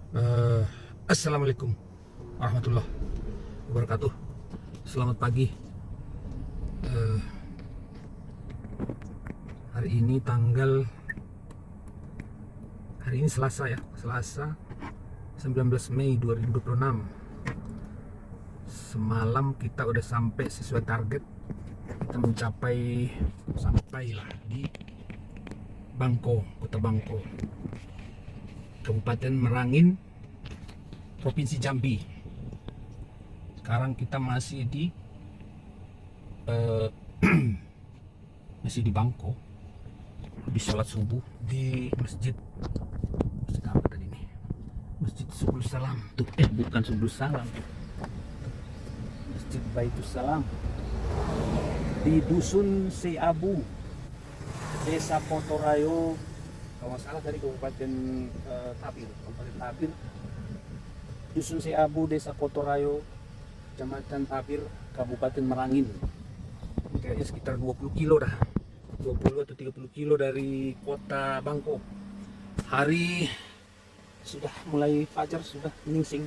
Eh, Assalamualaikum warahmatullahi wabarakatuh. Selamat pagi. Eh, hari ini Selasa ya, Selasa 19 Mei 2026. Semalam kita udah sampai sesuai target. Kita sampailah di Bangko, Kota Bangko, Kabupaten Merangin, Provinsi Jambi. Sekarang kita masih di masih di Bangko, habis sholat subuh di masjid apa tadi nih? Masjid Subul Salam. Bukan Subul Salam, Masjid Baitus Salam di Dusun Seabu, Desa Kotorayo, kalau nggak salah dari Kabupaten Kabupaten Tapir. Dusun Seabu, Desa Kotorayo, Kecamatan Tapir, Kabupaten Merangin. Kayaknya sekitar 20 kilo dah, 20 atau 30 kilo dari kota Bangko. Hari sudah mulai fajar, sudah menyingsing,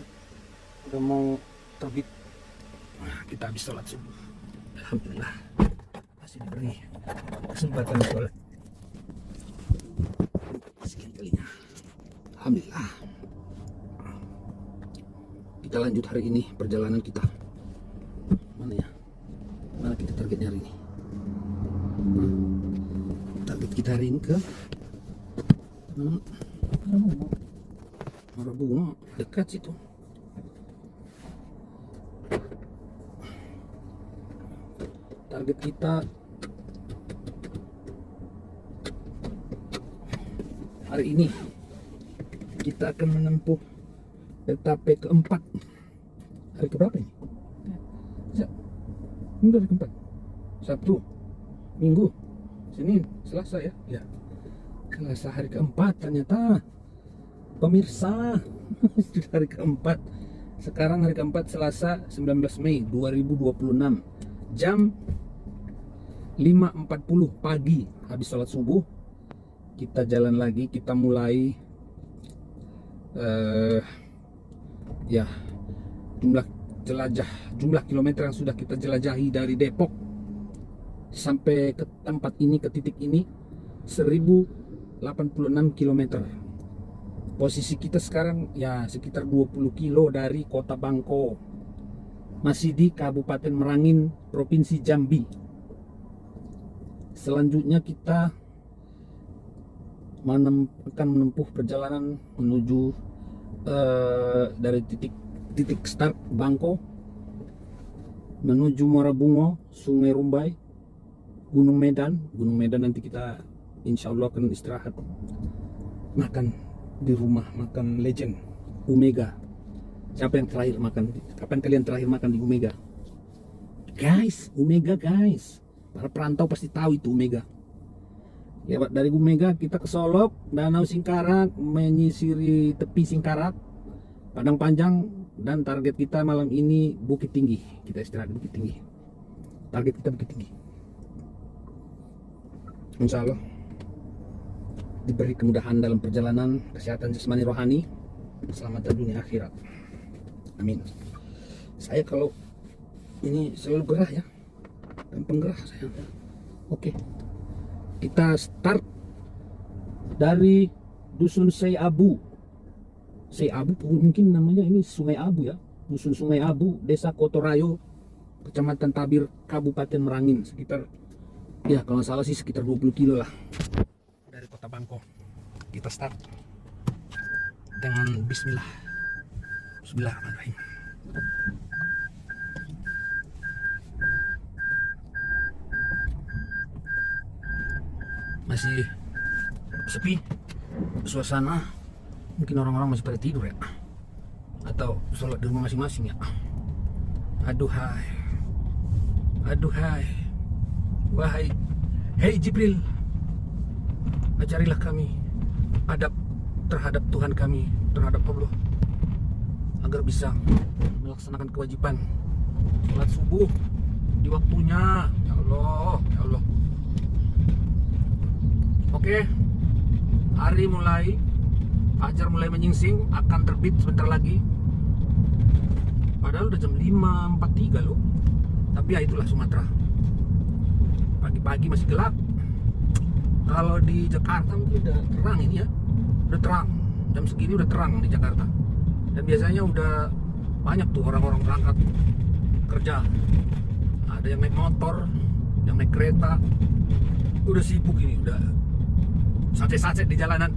udah mau terbit. Nah, kita habis sholat subuh. Alhamdulillah masih diberi kesempatan sholat sekian kalinya. Alhamdulillah. Kita lanjut hari ini perjalanan kita. Mana ya? Mana kita targetnya hari ini? Target kita hari ini ke Marabunga, dekat situ. Target kita hari ini, kita akan menempuh etape keempat. Hari keberapa ini? Minggu hari keempat. Sabtu, Minggu, Senin, Selasa ya? Ya. Selasa hari keempat ternyata. Pemirsa, sudah hari keempat. Sekarang hari keempat, Selasa 19 Mei 2026. Jam 5.40 pagi, habis sholat subuh. Kita jalan lagi, kita mulai ya, jumlah kilometer yang sudah kita jelajahi dari Depok sampai ke tempat ini, ke titik ini 1086 km. Posisi kita sekarang ya sekitar 20 kilo dari kota Bangko, masih di Kabupaten Merangin, Provinsi Jambi. Selanjutnya kita akan menempuh perjalanan menuju dari titik start Bangko menuju Marabunga, Sungai Rumbai, Gunung Medan. Nanti kita insya Allah akan istirahat, makan di rumah, makan legend Omega. Siapa yang terakhir makan? Kapan kalian terakhir makan di Omega? Omega guys, para perantau pasti tahu itu Omega. Lewat dari Omega kita ke Solok, Danau Singkarak, menyisiri tepi Singkarak, Padang Panjang, dan target kita malam ini Bukit Tinggi. Kita istirahat di Bukit Tinggi. Target kita Bukit Tinggi. Insya Allah diberi kemudahan dalam perjalanan, kesehatan jasmani rohani, keselamatan dunia akhirat. Amin. Saya kalau ini selalu gerah ya, dan penggerah saya. Oke. Kita start dari Dusun Seabu. Seabu mungkin namanya ini Sungai Abu ya. Dusun Sungai Abu, Desa Kotorayo, Kecamatan Tabir, Kabupaten Merangin. Sekitar, ya kalau salah sih sekitar 20 kilo lah dari kota Bangko. Kita start dengan Bismillah. Bismillahirrahmanirrahim. Masih sepi suasana, mungkin orang-orang masih pada tidur ya, atau sholat di rumah masing-masing ya. Aduhai, wahai Jibril, ajarilah kami adab terhadap Tuhan kami, terhadap Allah, agar bisa melaksanakan kewajiban sholat subuh di waktunya. Ya Allah, ya Allah. Oke, hari mulai Fajar mulai menyingsing, akan terbit sebentar lagi. Padahal udah jam 5.43 loh. Tapi ya itulah Sumatera. Pagi-pagi masih gelap. Kalau di Jakarta mungkin udah terang ini ya. Udah terang. Jam segini udah terang di Jakarta. Dan biasanya udah banyak tuh orang-orang berangkat kerja. Ada yang naik motor, yang naik kereta. Udah sibuk ini, udah sacet-sacet di jalanan.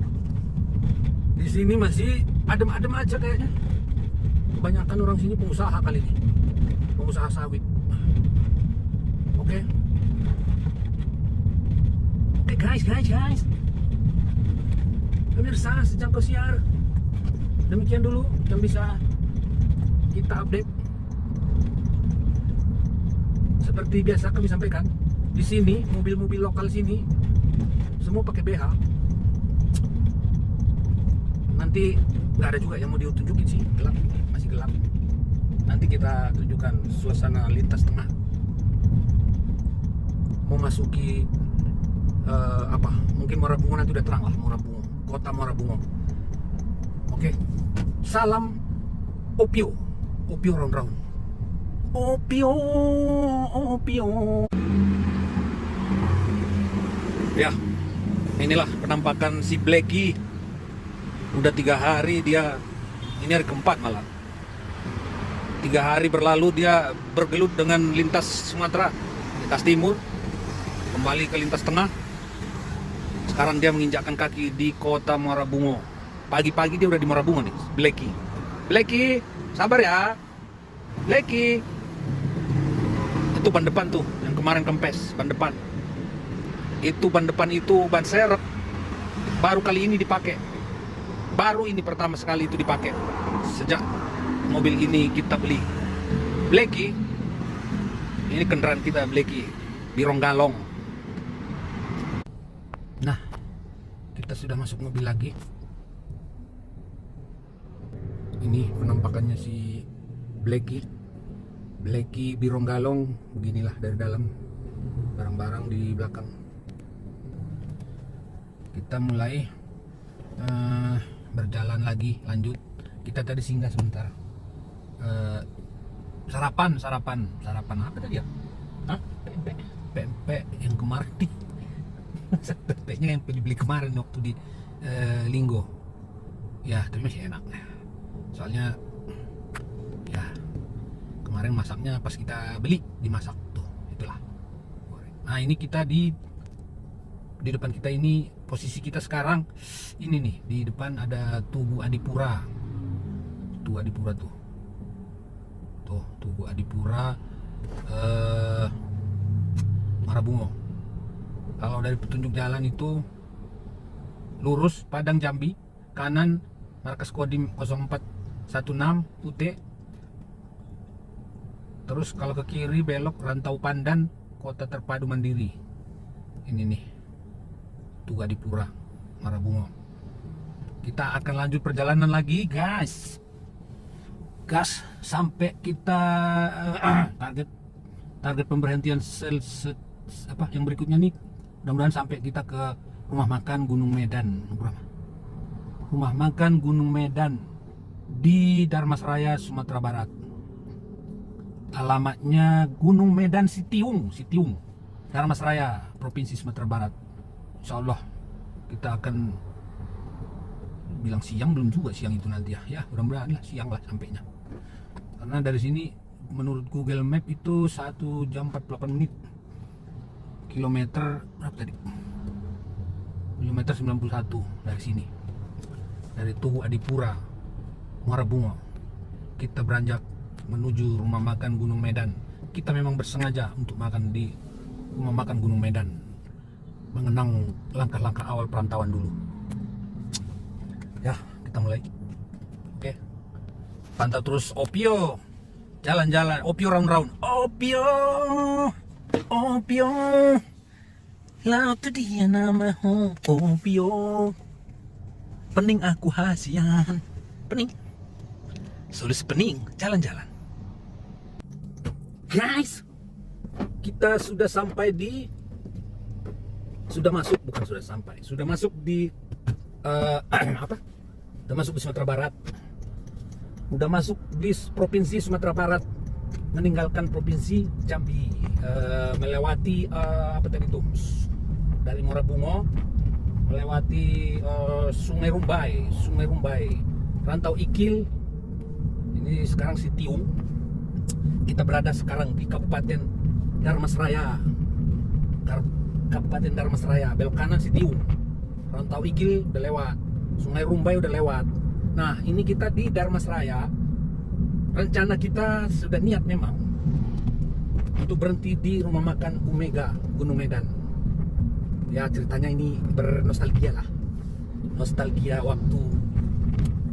Di sini masih adem-adem aja kayaknya. Kebanyakan orang sini pengusaha kali ini, pengusaha sawit. Oke, guys. Pemirsa sejam siar. Demikian dulu yang bisa kita update. Seperti biasa kami sampaikan, di sini mobil-mobil lokal sini semua pakai BH. Nanti nggak ada juga yang mau ditunjukin sih, gelap, masih gelap. Nanti kita tunjukkan suasana lintas tengah. Mau masuki mungkin Muara Bungo nanti udah terang lah, Muara Bungo, kota Muara Bungo. Oke, salam Opio round. Opio. Ya, inilah penampakan si Blacky. Udah 3 hari dia, ini hari keempat malah. 3 hari berlalu dia bergelut dengan lintas Sumatera, lintas timur, kembali ke lintas tengah. Sekarang dia menginjakkan kaki di kota Muara Bungo. Pagi-pagi dia udah di Muara Bungo nih, Blacky, sabar ya, Blacky. Itu ban depan tuh, yang kemarin kempes, ban depan. Itu ban depan itu ban serep, baru kali ini dipakai. Baru ini pertama sekali itu dipakai sejak mobil ini kita beli. Blacky, ini kendaraan kita Blacky, Birong Galong. Nah, kita sudah masuk mobil lagi. Ini penampakannya si Blacky Birong Galong. Beginilah dari dalam, barang-barang di belakang. Kita mulai berjalan lagi, lanjut. Kita tadi singgah sebentar, sarapan apa tadi ya? Pempek yang kemarin nih. Pempeknya yang beli kemarin waktu di Linggo. Ya, tapi masih enak. Soalnya ya kemarin masaknya pas kita beli dimasak tuh, itulah. Nah, ini kita di depan kita ini, posisi kita sekarang ini nih, di depan ada Tugu Adipura. Tugu Adipura tuh. Tugu Adipura Muara Bungo. Kalau dari petunjuk jalan itu lurus Padang Jambi, kanan markas Kodim 0416 UT. Terus kalau ke kiri belok Rantau Pandan, Kota Terpadu Mandiri. Ini nih, Tugu Adipura, Muara Bungo. Kita akan lanjut perjalanan lagi, guys. Gas sampai kita target pemberhentian yang berikutnya nih. Mudah-mudahan sampai kita ke rumah makan Gunung Medan. Rumah makan Gunung Medan di Darmasraya, Sumatera Barat. Alamatnya Gunung Medan Sitiung, Darmasraya, Provinsi Sumatera Barat. Insya Allah kita akan bilang siang, belum juga siang itu nanti ya mudah-mudahan lah siang lah sampainya. Karena dari sini menurut Google Map itu 1 jam 48 menit. Kilometer berapa tadi? Kilometer 91 dari sini. Dari Tugu Adipura, Muara Bungo. Kita beranjak menuju rumah makan Gunung Medan. Kita memang bersengaja untuk makan di rumah makan Gunung Medan, mengenang langkah-langkah awal perantauan dulu. Ya, kita mulai. Oke. Pantau terus Opio. Jalan-jalan, Opio round. Opio. Laut tu dia nama Opio. Pening aku hasian. Pening. Sulis pening, jalan-jalan. Guys, kita sudah sampai di sudah masuk di Udah masuk di Sumatera Barat. Udah masuk di Provinsi Sumatera Barat, meninggalkan Provinsi Jambi, melewati apa tadi itu, dari Morabungo, melewati Sungai Rumbai, Rantau Ikil. Ini sekarang Sitiung. Kita berada sekarang di Kabupaten Dharmasraya. Kabupaten Dharmasraya, belok kanan Sitiung. Rantau Ikil udah lewat, Sungai Rumbai udah lewat. Nah, ini kita di Dharmasraya. Rencana kita sudah niat memang untuk berhenti di rumah makan Umega, Gunung Medan. Ya, ceritanya ini bernostalgia lah. Nostalgia waktu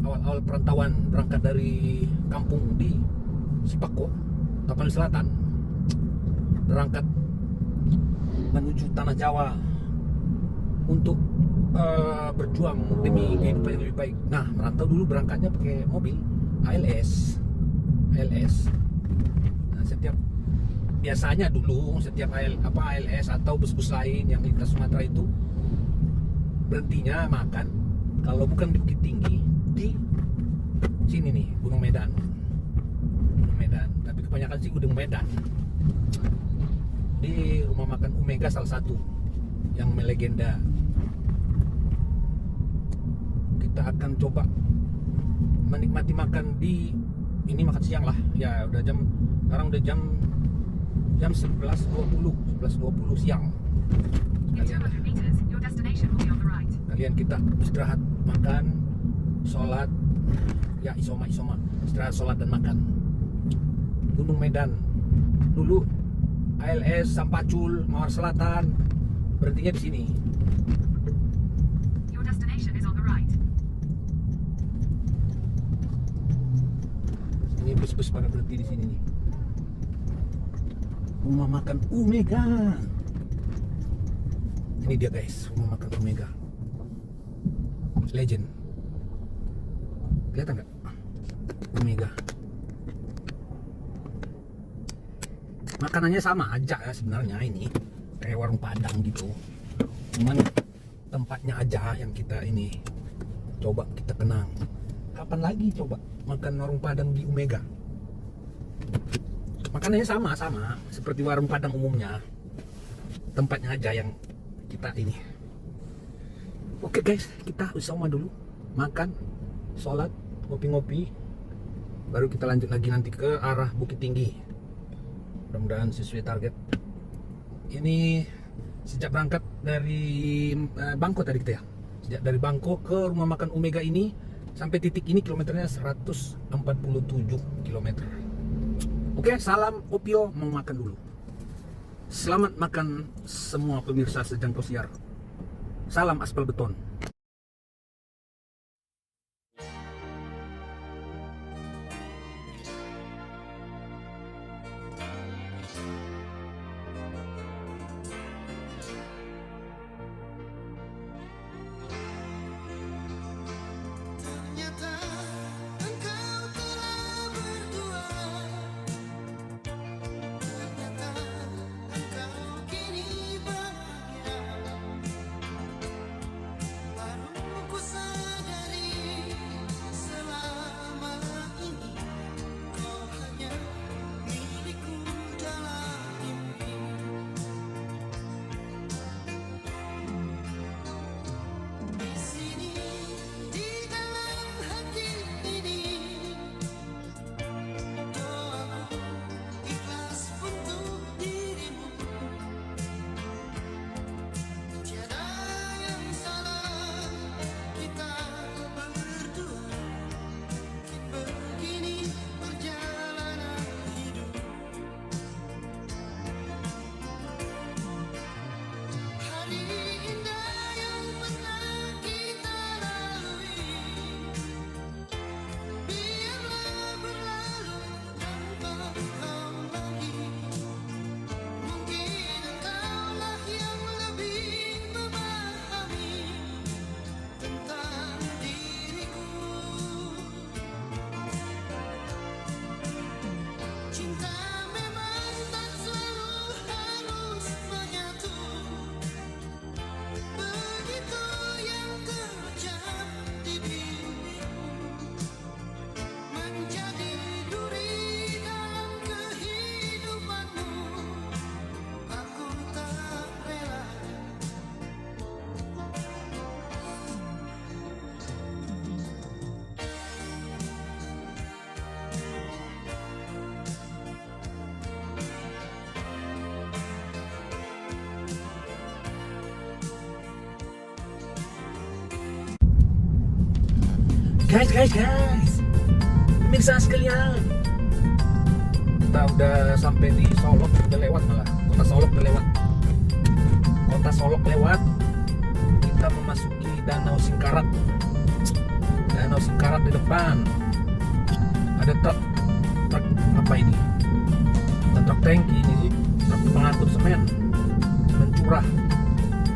awal-awal perantauan berangkat dari kampung di Sipako, Tapanuli Selatan. Berangkat menuju Tanah Jawa untuk berjuang demi kehidupan yang lebih baik. Nah, merantau dulu berangkatnya pakai mobil ALS. Nah, biasanya dulu setiap ALS atau bus-bus lain yang lintas Sumatera itu berhentinya makan, kalau bukan di Bukit Tinggi, di sini nih, Gunung Medan. Tapi kebanyakan sih Gunung Medan. Di rumah makan Umega salah satu yang melegenda. Kita akan coba menikmati makan di ini, makan siang lah. Ya udah sekarang udah jam 11.20 siang. Kalian kita istirahat, makan, sholat, ya isoma, istirahat, sholat dan makan. Gunung Medan dulu, ALS Sampacul, Mawar Selatan, berhentinya di sini. Ini bus-bus pada berhenti di sini nih. Rumah makan Umega. Ini dia guys, rumah makan Umega. Legend. Kelihatan nggak? Umega. Makanannya sama aja ya sebenarnya, ini kayak warung Padang gitu. Cuman tempatnya aja yang kita ini coba kita kenang. Kapan lagi coba makan warung Padang di Umega? Makanannya sama seperti warung Padang umumnya. Tempatnya aja yang kita ini. Oke guys, kita usama dulu, makan, sholat, ngopi-ngopi, baru kita lanjut lagi nanti ke arah Bukit Tinggi. Mudah-mudahan sesuai target. Ini sejak berangkat dari Bangko tadi kita ya. Sejak dari Bangko ke rumah makan Umega ini sampai titik ini kilometernya 147 km. Oke, salam Opio, mau makan dulu. Selamat makan semua pemirsa Sejangkau Siar. Salam aspal beton. Guys, pemirsa sekalian, kita udah sampai di Solok, udah lewat malah. Kota Solok udah lewat. Kota Solok lewat. Kita memasuki Danau Singkarak. Danau Singkarak di depan. Ada truk apa ini? Truk tangki ini sih, truk pengangkut semen curah.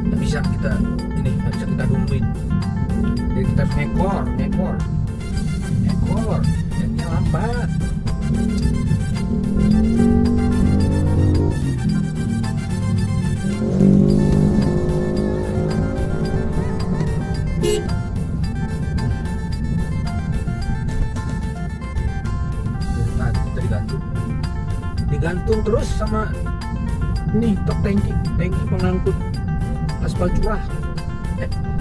Nggak bisa kita duluin. Jadi kita harus ngekor, jadinya lambat. Tadi kita digantung terus sama ini truk tangki pengangkut aspal curah.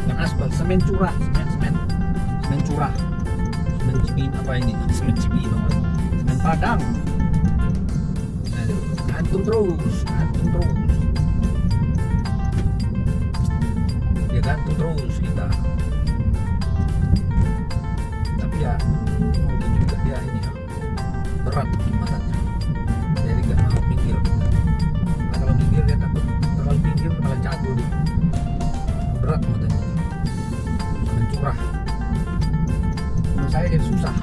Bukan aspal, semen curah, semen curah, semen Cibino apa ini? Semen Cibino, semen Padang. Aduh, gantung terus. Dia gantung terus kita. Tapi ya mungkin juga dia ini ya berat matanya. Jadi nggak mau minggir. Nah, kalau minggir dia takut terlalu pinggir malah jatuh dia. Berat matanya. Curah. Menurut saya jadi susah.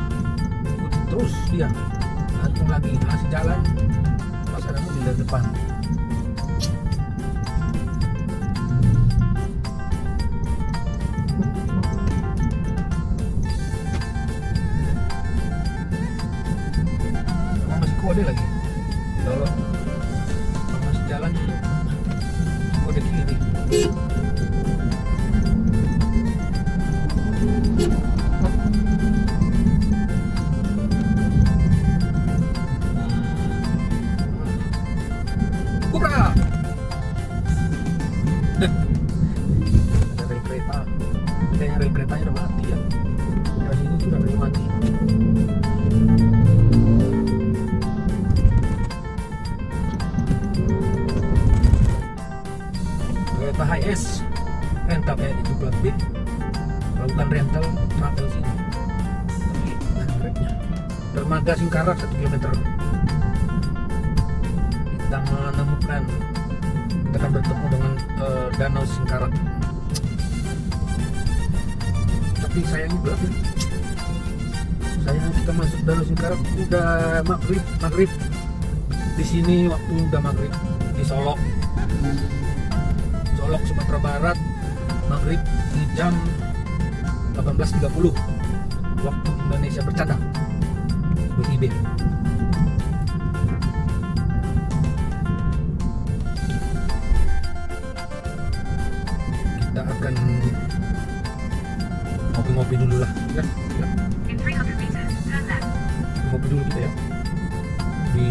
Ikuti terus dia. Gantung lagi, masih jalan. Pas ada mobil dari depan. Emang masih kode lagi. Kalau masih jalan itu kode kiri. Rel keretanya udah mati ya. Dari sini sudah rel mati. Kereta HS rental kayak itu plat B. Kalau bukan rental, travel sini. Tapi ada keretanya. Dermaga Singkarak 1 km. Kita menemukan, kita akan bertemu dengan Danau Singkarak. Tapi sayangnya belum ya. Sayangnya kita masuk Danau Singkarak udah maghrib. Di sini waktu udah maghrib di Solok, Sumatera Barat, maghrib di jam 18.30 waktu Indonesia bercadang WIB. Kita akan ngopi dulu lah ya. Ngopi dulu kita ya di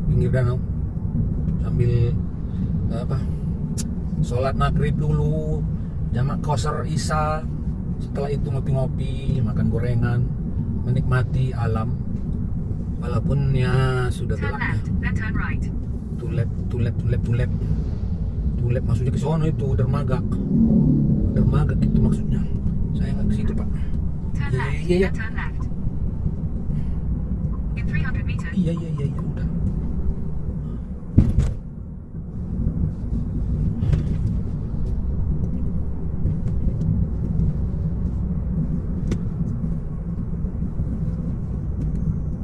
pinggir danau sambil sholat maghrib dulu, jamak qashar isya. Setelah itu ngopi-ngopi, makan gorengan, menikmati alam walaupun ya sudah gelap ya. Tulep maksudnya ke sono itu dermaga gitu maksudnya. Saya nggak ke situ, Pak. Iya. Iya, udah.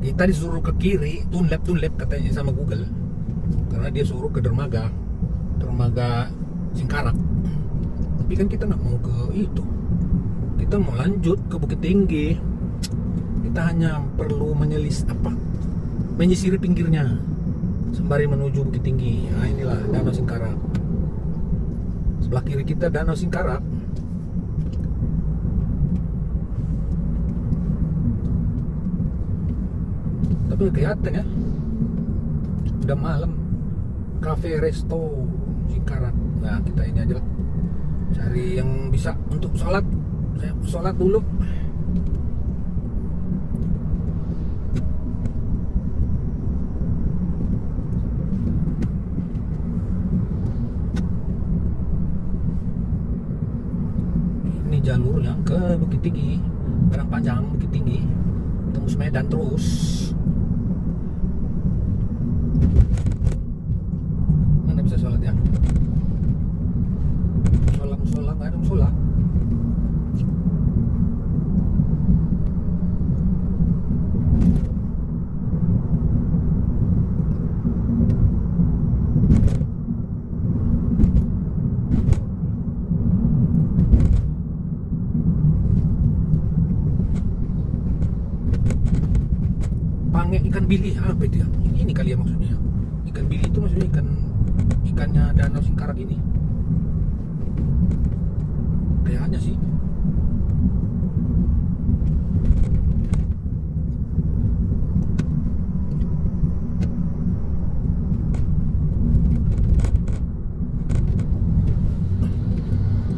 Kita disuruh ke kiri, tunlep katanya sama Google. Karena dia suruh ke dermaga Singkarak. Tapi kan kita nggak mau ke itu. Kita mau lanjut ke Bukit Tinggi. Kita hanya perlu menyisiri pinggirnya sembari menuju Bukit Tinggi. Nah, inilah Danau Singkarak. Sebelah kiri kita Danau Singkarak. Tapi kelihatan ya, udah malam. Cafe Resto Singkarak. Nah, kita ini aja lah, cari yang bisa untuk sholat. Saya sholat dulu. Ini jalur jalurnya ke Bukit Tinggi, Padang Panjang, Bukit Tinggi, tembus Medan terus. Mana bisa sholat ya? Musola nggak ada musola. Pange ikan bili apa itu ya? Ini kali ya maksudnya. Ikan bili itu maksudnya ikannya Danau Singkarak ini. Kayaknya sih.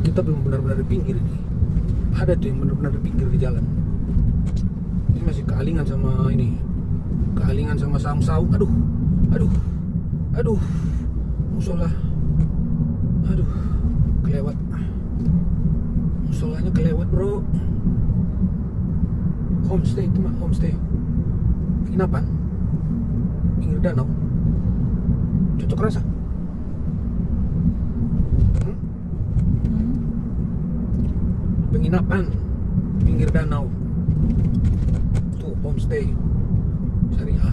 Kita belum benar-benar di pinggir ini. Ada tuh yang benar-benar di pinggir di jalan. Ini masih kealingan sama ini. Kealingan sama saung-saung. Aduh. Musola. Aduh, kelewat. Musolanya kelewat, bro. Homestay itu mah, homestay. Penginapan. Pinggir danau. Cocok rasa. Penginapan pinggir danau. Tuh, homestay. Syariah.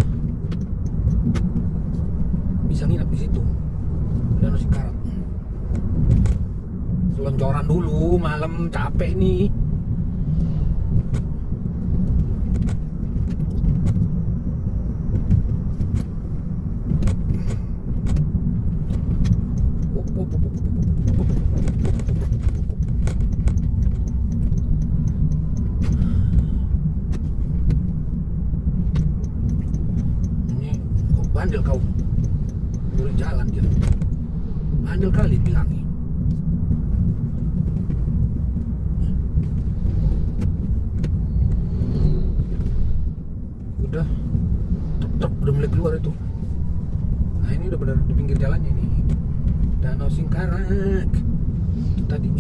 Bisa nginap di situ. Danau Singkarak. Selonjoran dulu, malam capek nih. Bandel kau, boleh jalan dia. Bandel kali bilangin. Udah, truk udah mulai keluar itu. Nah ini udah benar di pinggir jalannya ini. Danau Singkarak. Itu tadi.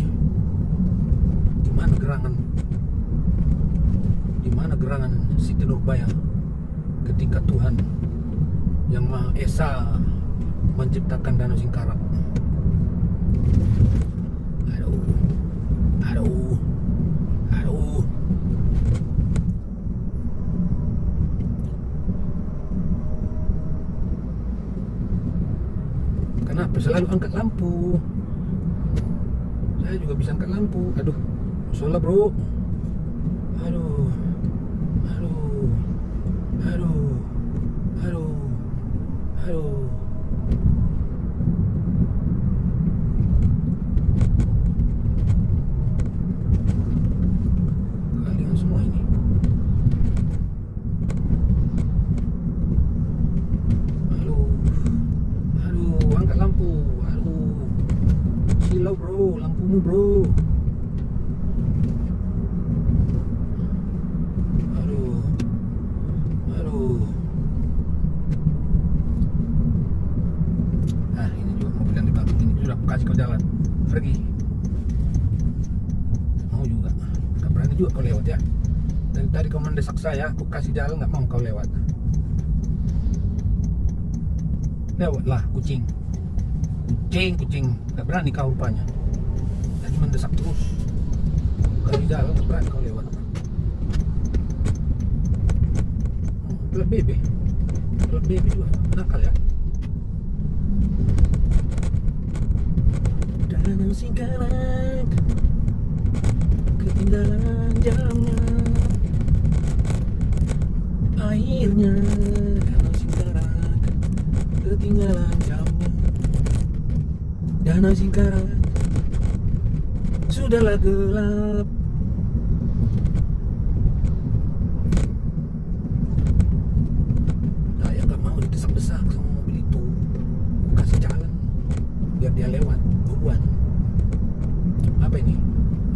Di mana gerangan? Di mana gerangan Siti Nurbaya ketika Tuhan Yang Maha Esa menciptakan Danau Singkarak. Aduh. Kenapa selalu angkat lampu? Saya juga bisa angkat lampu. Aduh, musola bro. Aduh. Kalian semua ini. Aduh, angkat lampu. Silau bro, lampumu bro. Kasih kau jalan, pergi. Mau juga, gak berani juga kau lewat ya. Dari tadi kau mendesak saya, aku kasih jalan gak mau kau lewat. Lewatlah kucing, gak berani kau rupanya. Tadi mendesak terus, kasih jalan gak berani kau lewat. Pelat bebe juga, nakal ya. Danau Singkarak, ketinggalan jamnya, airnya. Danau Singkarak, ketinggalan jamnya. Danau Singkarak, sudahlah gelap. Nah, ya gak mau didesak-desak sama mobil itu. Kasih jalan biar dia lewat duluan. Apa ini?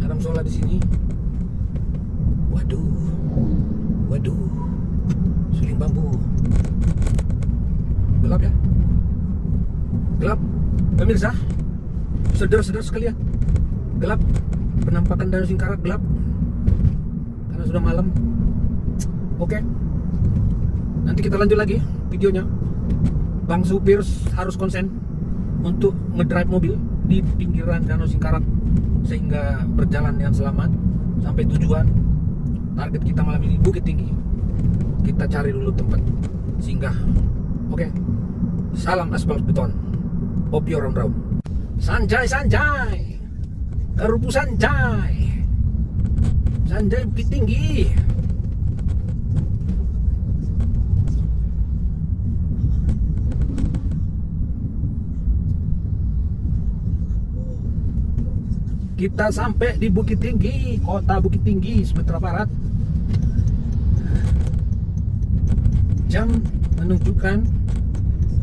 Ada musola di sini. Waduh, suling bambu. Gelap ya? Gelap, pemirsa. Saudara-saudara sekalian, gelap. penampakan Danau Singkarak gelap karena sudah malam. Oke, nanti kita lanjut lagi videonya. Bang supir harus konsen untuk ngedrive mobil di pinggiran Danau Singkarak sehingga berjalan dengan selamat sampai tujuan. Target kita malam ini Bukit Tinggi. Kita cari dulu tempat singgah. Oke, salam aspal beton. Hope you're round. Sanjay, Sanjay, Rupu Sanjay, Sanjay Bukit Tinggi. Kita sampai di Bukit Tinggi, kota Bukit Tinggi, Sumatera Barat. Jam menunjukkan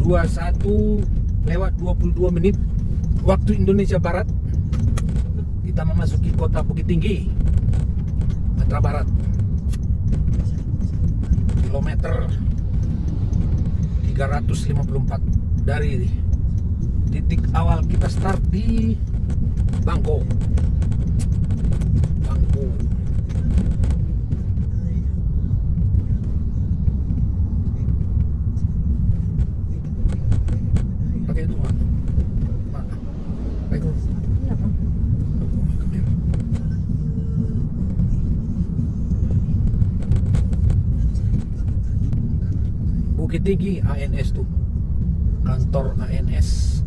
21:22 waktu Indonesia Barat. Kita memasuki kota Bukit Tinggi, Sumatera Barat. Kilometer 354 dari titik awal kita start di Bangko. Pakai itu Pak. Baik. Iya, Pak. Bukit Tinggi ANS tuh. Kantor ANS.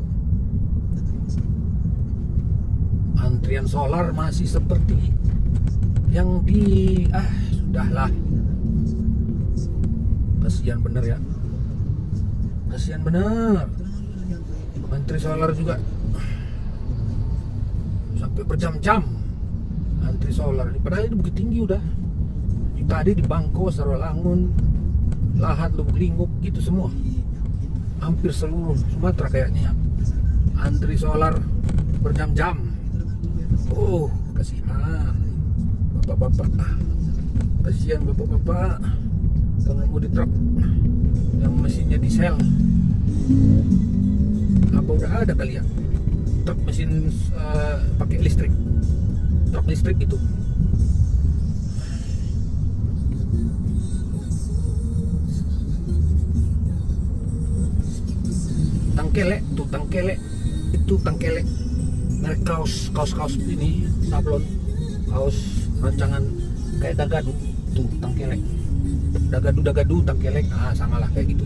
Antrian solar masih seperti yang di sudahlah, kasihan bener ya, kasihan bener. Antri solar juga sampai berjam-jam antri solar. Padahal ini Bukit Tinggi udah tadi di Bangko, Sarawangun, Lahat, Lubuk Linggau gitu semua, hampir seluruh Sumatera kayaknya antri solar berjam-jam. Oh, kasihan bapak-bapak, kasihan bapak-bapak pengemudi truk yang mesinnya diesel. Apa udah ada kali ya truk mesin pakai listrik, truk listrik itu. Tangkelek tuh, tangkelek itu, tangkelek merek kaos ini, sablon kaos rancangan kayak Dagadu tuh, tangkelek. Dagadu tangkelek, samalah kayak gitu.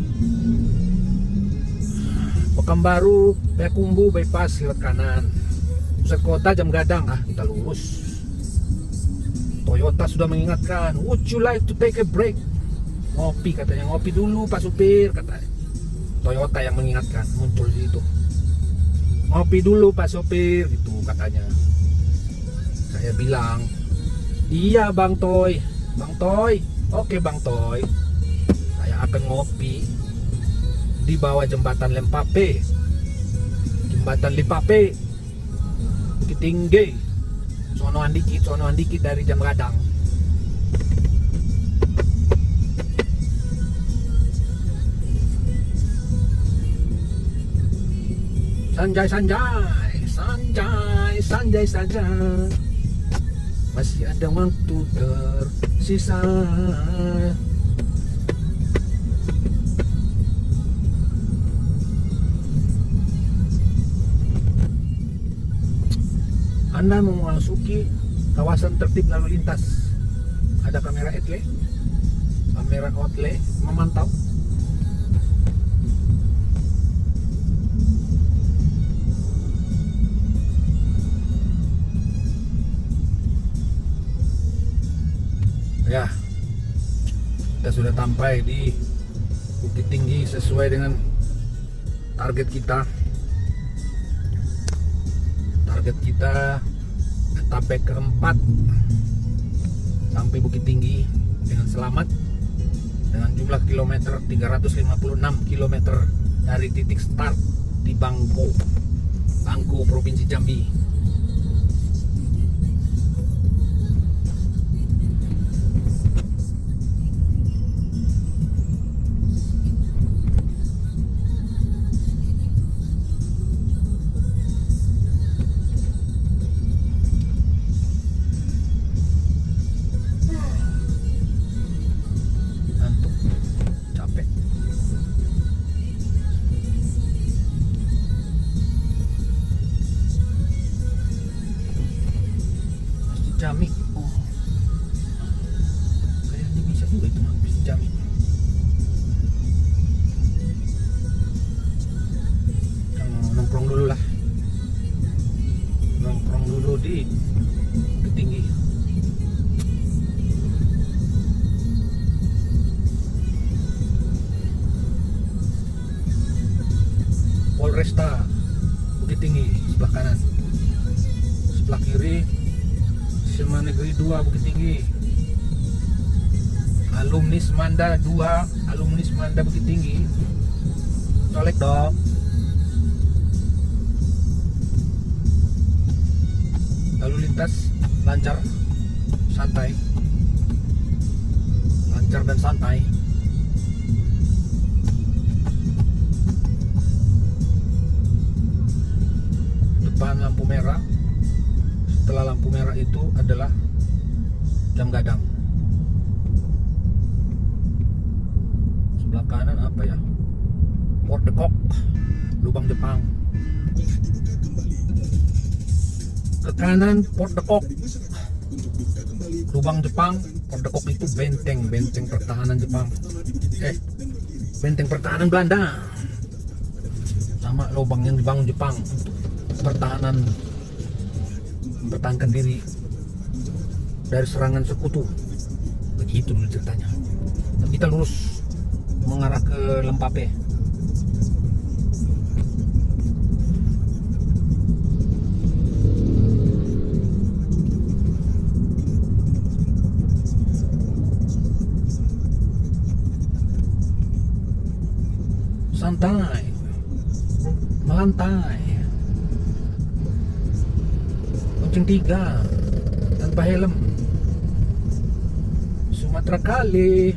Pekanbaru, Payakumbuh bypass lewat kanan. Pusat kota Jam Gadang, kita lurus. Toyota sudah mengingatkan, would you like to take a break? Ngopi katanya, ngopi dulu Pak Supir katanya. Toyota yang mengingatkan, muncul di situ. Ngopi dulu Pak Sopir gitu katanya. Saya bilang, iya Bang Toy, oke Bang Toy, saya akan ngopi di bawah jembatan Lempape, jembatan Lipape, Bukit Tinggi, sonoan dikit dari Jam Gadang. Sanjay. Masih ada waktu tersisa. Anda memasuki kawasan tertib lalu lintas. Ada kamera outlay memantau. Ya, kita sudah sampai di Bukit Tinggi sesuai dengan target kita. Target kita etape keempat sampai Bukit Tinggi dengan selamat dengan jumlah kilometer 356 km dari titik start di Bangko, Provinsi Jambi. Polresta Bukit Tinggi sebelah kanan, sebelah kiri SMA Negeri 2 Bukit Tinggi, alumni Semanda 2, alumni Semanda Bukit Tinggi. Colek dong. Lalu lintas lancar, santai, lancar dan santai. Depan lampu merah, setelah lampu merah itu adalah jam gadang. Sebelah kanan apa ya? Port de Kok, lubang Jepang. Ke kanan Port de Kok, lubang Jepang. Port de Kok itu benteng pertahanan Jepang. Benteng pertahanan Belanda. Sama lubang yang dibangun Jepang untuk pertahanan, mempertahankan diri dari serangan sekutu. Begitu dulu ceritanya. Dan kita lurus mengarah ke Lempape. Santai, melantai, lonceng 3 tanpa helm, Sumatera kali.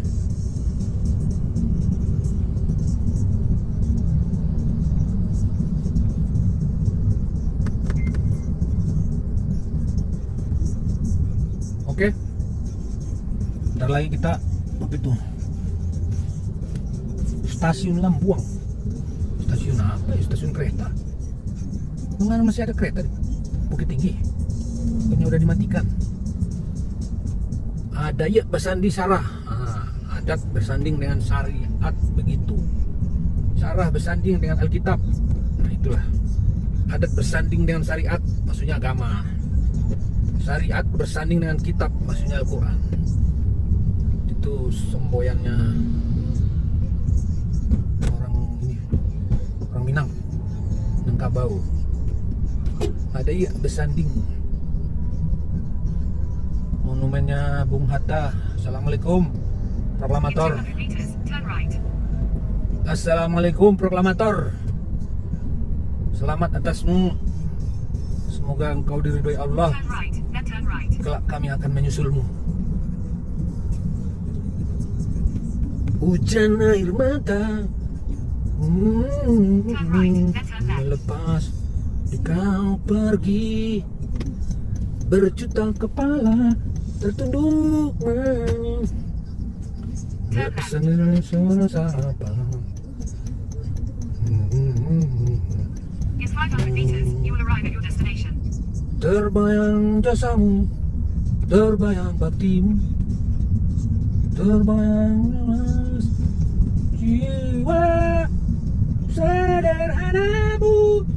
Oke, bentar lagi kita apa itu? Stasiun Lambuang. Stasiun apa ya? Stasiun kereta. Mana masih ada kereta di Bukit Tinggi? Ini udah dimatikan. Ada ya bersandi Sarah. Adat bersanding dengan syariat, begitu. Sarah bersanding dengan Alkitab. Nah itulah. Adat bersanding dengan syariat, maksudnya agama. Syariat bersanding dengan kitab, maksudnya Al-Quran. Itu semboyannya orang Minang, Minangkabau. Ada iya bersanding. Monumennya Bung Hatta. Assalamualaikum proklamator. Assalamualaikum proklamator. Selamat atasmu. Semoga engkau diridhoi Allah. Kelak kami akan menyusulmu. Hujan air mata melepas kau pergi, berjuta kepala tertunduk menangis suara sapa. Terbayang jasamu, terbayang baktimu, terbayang jiwa sederhanamu,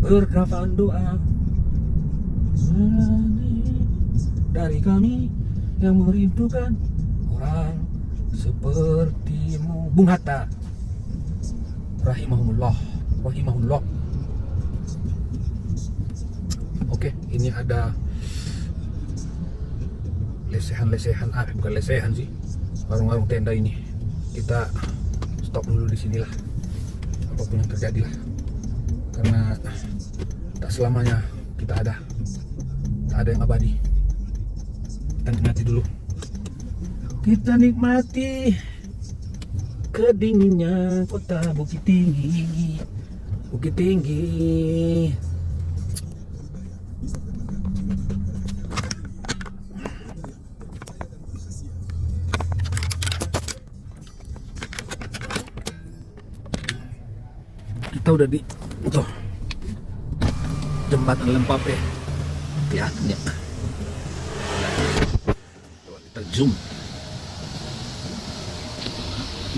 berkafan doa dari kami yang merindukan orang sepertimu. Bung Hatta rahimahullah. Oke, ini ada lesehan-lesehan, bukan lesehan sih, warung-warung tenda ini. Kita stop dulu di sinilah, apapun yang terjadi lah, karena tak selamanya kita ada, tak ada yang abadi. Kita nikmati dulu. Kita nikmati kedinginnya kota Bukit Tinggi. Bukit Tinggi. Kita udah di jembatan Lempape. Kelihatan ya. Coba kita zoom.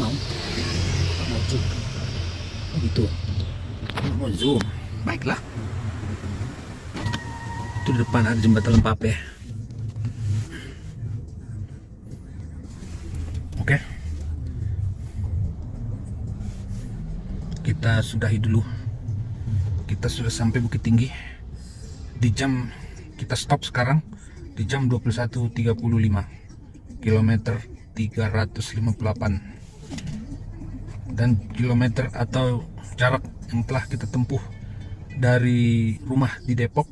Mau zoom. Oh gitu. Mau zoom. Baiklah. Itu di depan ada jembatan Lempape. Oke. kita sudahi dulu. Kita sudah sampai Bukit Tinggi di jam, kita stop sekarang di jam 21.35, kilometer 358, dan kilometer atau jarak yang telah kita tempuh dari rumah di Depok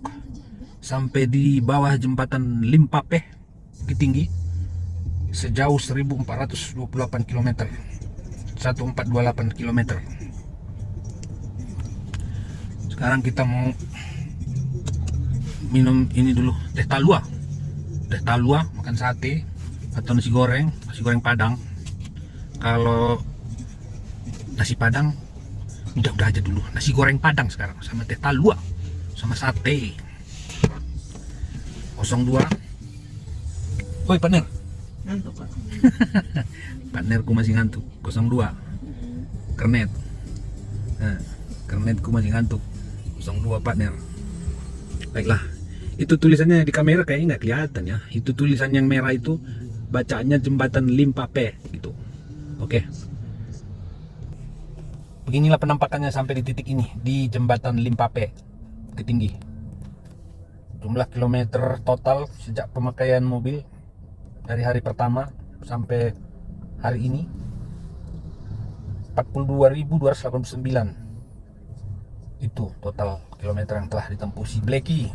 sampai di bawah jembatan Limpape Bukit Tinggi sejauh 1428 km, 1428 km. Sekarang kita mau minum ini dulu, teh talua, makan sate atau nasi goreng Padang. Kalau nasi Padang udah aja dulu, nasi goreng Padang sekarang sama teh talua sama sate. 02. Woi partner, Ngantuk Pak. partnerku masih ngantuk. 02 kernet, kernetku masih ngantuk. 02 partner. Baiklah, itu tulisannya di kamera kayaknya nggak kelihatan ya. Itu tulisan yang merah itu bacaannya jembatan Limpape gitu. Oke. Beginilah penampakannya sampai di titik ini, di jembatan Limpape Bukit Tinggi. Jumlah kilometer total sejak pemakaian mobil dari hari pertama sampai hari ini 42.289. Itu total kilometer yang telah ditempuh si Blacky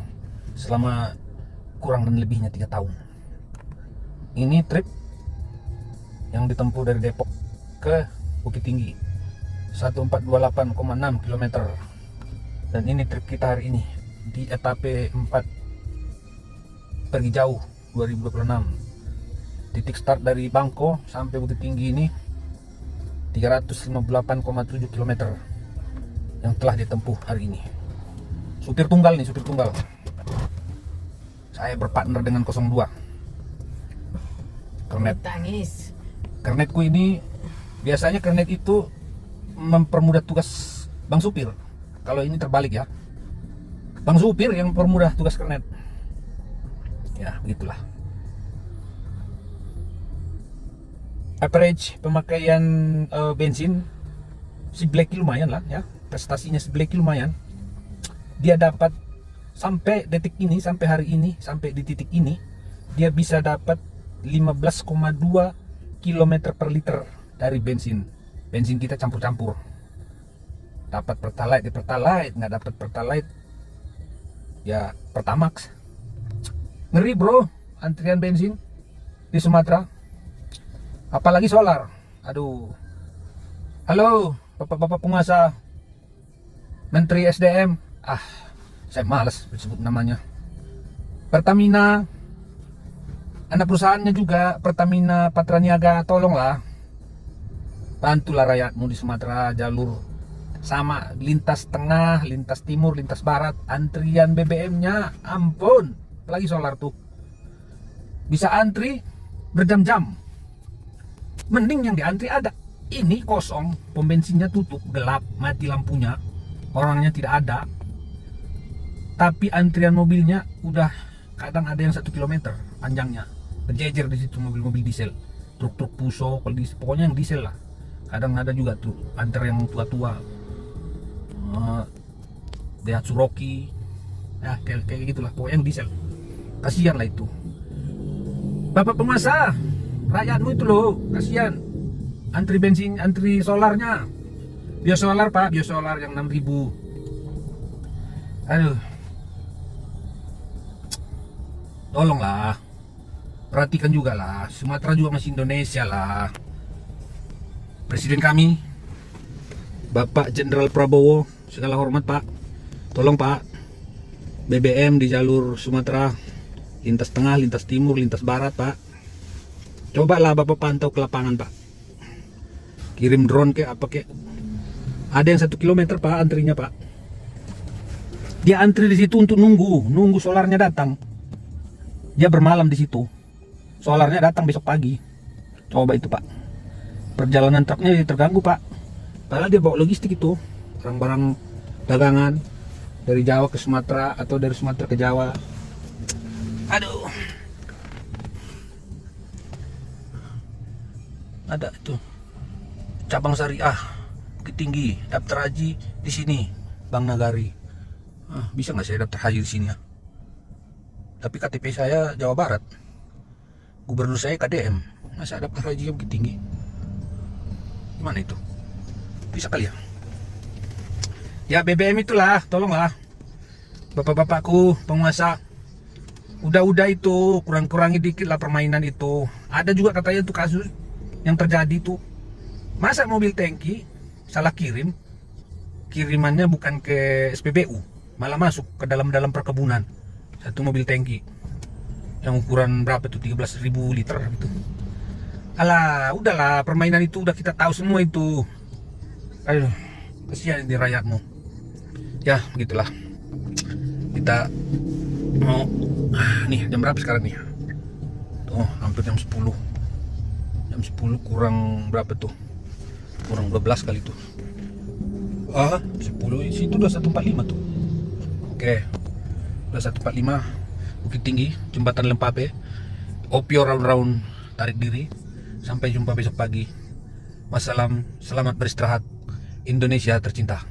selama kurang dan lebihnya 3 tahun. Ini trip yang ditempuh dari Depok ke Bukit Tinggi 1428,6 km. Dan ini trip kita hari ini di etape 4 pergi jauh 2026. Titik start dari Bangko sampai Bukit Tinggi ini 358,7 km yang telah ditempuh hari ini. Supir tunggal nih, supir tunggal. Saya berpartner dengan 02. Kernet. Tangis. Kernetku ini biasanya kernet itu mempermudah tugas bang supir. Kalau ini terbalik ya, bang supir yang mempermudah tugas kernet. Ya begitulah. Average pemakaian bensin si Blacky lumayan lah ya. Prestasinya si Blacky lumayan. Dia dapat sampai detik ini, sampai hari ini, sampai di titik ini, dia bisa dapat 15,2 km per liter dari bensin. Bensin kita campur-campur. Dapat Pertalite, nggak dapat Pertalite ya Pertamax. Ngeri bro, antrian bensin di Sumatera. Apalagi solar. Aduh. Halo, bapak-bapak penguasa, Menteri SDM. Saya malas disebut namanya. Pertamina, anak perusahaannya juga Pertamina Patraniaga, tolonglah bantulah rakyatmu di Sumatera. Jalur sama, lintas tengah, lintas timur, lintas barat, antrian BBM-nya ampun. Apalagi solar tuh bisa antri berjam-jam. Mending yang diantri ada. Ini kosong, pom bensinnya tutup, gelap, mati lampunya, orangnya tidak ada. Tapi antrian mobilnya udah kadang ada yang 1 km panjangnya, berjejer di situ mobil-mobil diesel, truk-truk Puso, pokoknya yang diesel lah. Kadang ada juga tuh antrian yang tua-tua, Daihatsu Rocky, ya kayak gitulah, pokoknya yang diesel. Kasihan lah itu. Bapak penguasa, rakyatmu itu loh, kasihan. Antri bensin, antri solarnya. Biosolar pak, biosolar yang 6.000. Aduh. Tolonglah. Perhatikan juga lah, Sumatera juga masih Indonesia lah. Presiden kami, Bapak Jenderal Prabowo, segala hormat pak. Tolong pak, BBM di jalur Sumatera, lintas tengah, lintas timur, lintas barat pak. Cobalah bapak pantau ke lapangan pak. Kirim drone ke apa ke. Ada yang 1 km pak antrinya pak. Dia antri di situ untuk nunggu solarnya datang. Dia bermalam di situ. Solarnya datang besok pagi. Coba itu pak. Perjalanan truknya jadi terganggu pak. Padahal dia bawa logistik itu, barang-barang dagangan dari Jawa ke Sumatera atau dari Sumatera ke Jawa. Aduh. Ada itu cabang syariah Bukit Tinggi, daftar haji di sini, Bang Nagari. Bisa nggak saya daftar haji di sini ya? Tapi KTP saya Jawa Barat, gubernur saya KDM, masa daftar haji Bukit Tinggi? Gimana itu? Bisa kali ya? Ya BBM itulah, tolonglah bapak-bapakku penguasa. Udah itu, kurang-kurangi dikit lah permainan itu. Ada juga katanya tuh kasus yang terjadi tuh. Masa mobil tangki salah kirim, kirimannya bukan ke SPBU, malah masuk ke dalam perkebunan. Satu mobil tangki yang ukuran berapa tuh, 13.000 liter gitu. Alah, udahlah, permainan itu udah kita tahu semua itu. Aduh, kasihan ini rakyatmu. Ya, begitulah. Kita mau nih, jam berapa sekarang nih? Oh, hampir jam 10. Jam 10 kurang berapa tuh? Kurang 12 kali tuh. 10 situ 2145 tuh. Oke. 2145 Bukit Tinggi, Jembatan Lempape. Opio round tarik diri. Sampai jumpa besok pagi. Wassalam, selamat beristirahat. Indonesia tercinta.